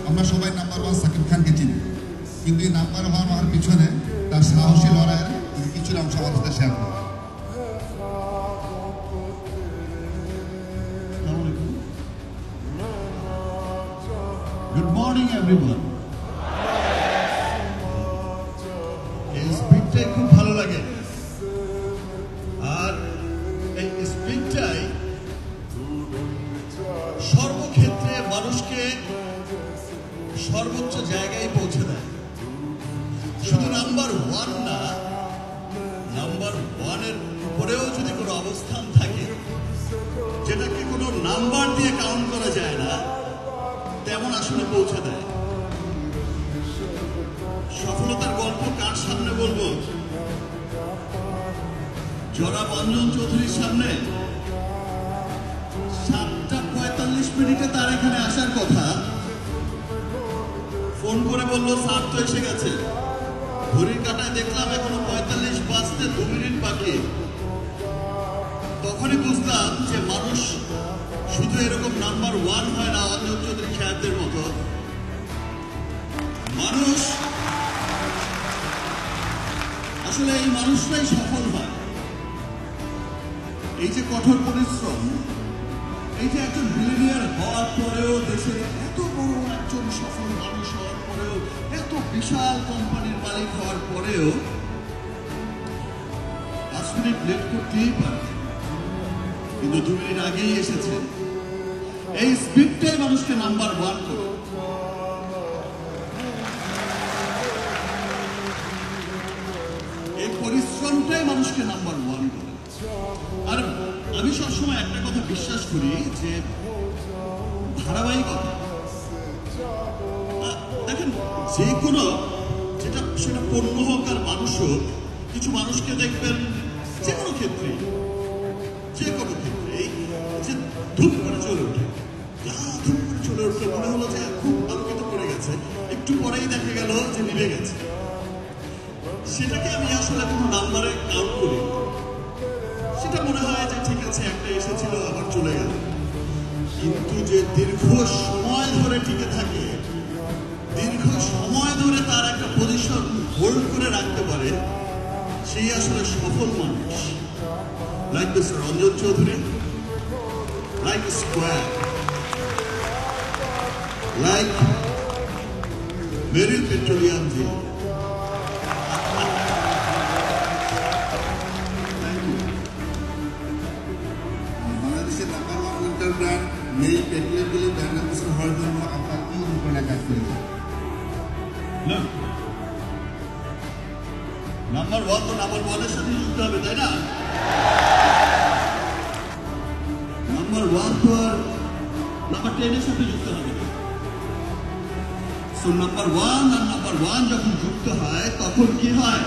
আমরা সবাই number one Shakib খানকে চিনি, কিন্তু এই নাম্বার ওয়ান হওয়ার পিছনে তার সাহসী লড়াইয়ের কিছু অংশ আমাদের সাথে শেয়ার করবো। Good morning, everyone. এই স্পিডটাই খুব ভালো লাগে, আর এই স্পিডটাই সর্বক্ষেত্রে মানুষকে সর্বোচ্চ জায়গায় পৌঁছে দেয়। শুধু নাম্বার ওয়ান না, নাম্বার ওয়ানের উপরেও যদি কোনো অবস্থান থাকে যেটাকে কোনো নাম্বার দিয়ে কাউন্ট করা যায় না, তেমন আসলে পৌঁছে দেয়। সফলতার গল্প কার সামনে বলবো? জনাব অঞ্জন চৌধুরীর সামনে। 7:45 তার এখানে আসার কথা, ফোন করে বললো স্যার তো এসে গেছে। ঘড়ির কাঁটায় দেখলাম এখনো 45 বাজতে 2 মিনিট বাকি। তখনই বুঝলাম যে মানুষ শুধু এরকম নাম্বার ওয়ান হয় না অঞ্জন চৌধুরী সাহেবদের মতো। মানুষ আসলে এই মানুষরাই সফল হয়। এই যে কঠোর পরিশ্রম, এই যে একজন বিলিনিয়ার হওয়ার পরেও, দেশের এত বড় একজন সফল মানুষ হওয়ার পরেও, এত বিশাল কোম্পানির মালিক হওয়ার পরেও 5 মিনিট লেট করতেই পারে, কিন্তু 2 মিনিট আগেই এসেছে। এই স্পিডটাই মানুষকে নাম্বার ওয়ান করে। এই পরিশ্রমটাই মানুষকে নাম্বার ওয়ান করে। আর আমি সবসময় একটা কথা বিশ্বাস করি যে ধারাবাহিকতা। দেখেন, যে কোনো যেটা সেটা পণ্য হোক আর মানুষ হোক, কিছু মানুষকে দেখবেন যে কোনো ক্ষেত্রে যে ধূপ করে চলে ওঠে, ধূপ করে চলে উঠলে মনে হলো যে খুব আলোকিত পড়ে গেছে, একটু পরেই দেখা গেল যে নিভে গেছে। সেটাকে আমি আসলে কোনো নাম্বারে কাউন্ট করি, সেটা মনে হয় যে ঠিক আছে, একটা এসেছিল আবার চলে গেল। কিন্তু যে দীর্ঘ সময় ধরে টিকে থাকে, দীর্ঘ সময় ধরে তার একটা পজিশন হোল্ড করে রাখতে পারে, সেই আসলে সফল মানুষ। Like mister Ranjan Chowdhury, like a square, like Meryl Petroleum ji. বাংলাদেশের নাম্বার ওয়ান উইন্টার ব্র্যান্ড মেরিল পেট্রোলিয়াম ব্র্যান্ড অ্যাম্বাসেডর হওয়ার জন্য আপনার কি অনুপ্রেরণা কাজ করেছে? না, নাম্বার ওয়ান তো নাম্বার ওয়ানের সাথে যুক্ত হবে, তাই না? নাম্বার ওয়ান তো আর নাম্বার 10 সাথে যুক্ত হবে না। সো নাম্বার ওয়ান আর নাম্বার ওয়ান যখন যুক্ত হয়, তখন কি হয়?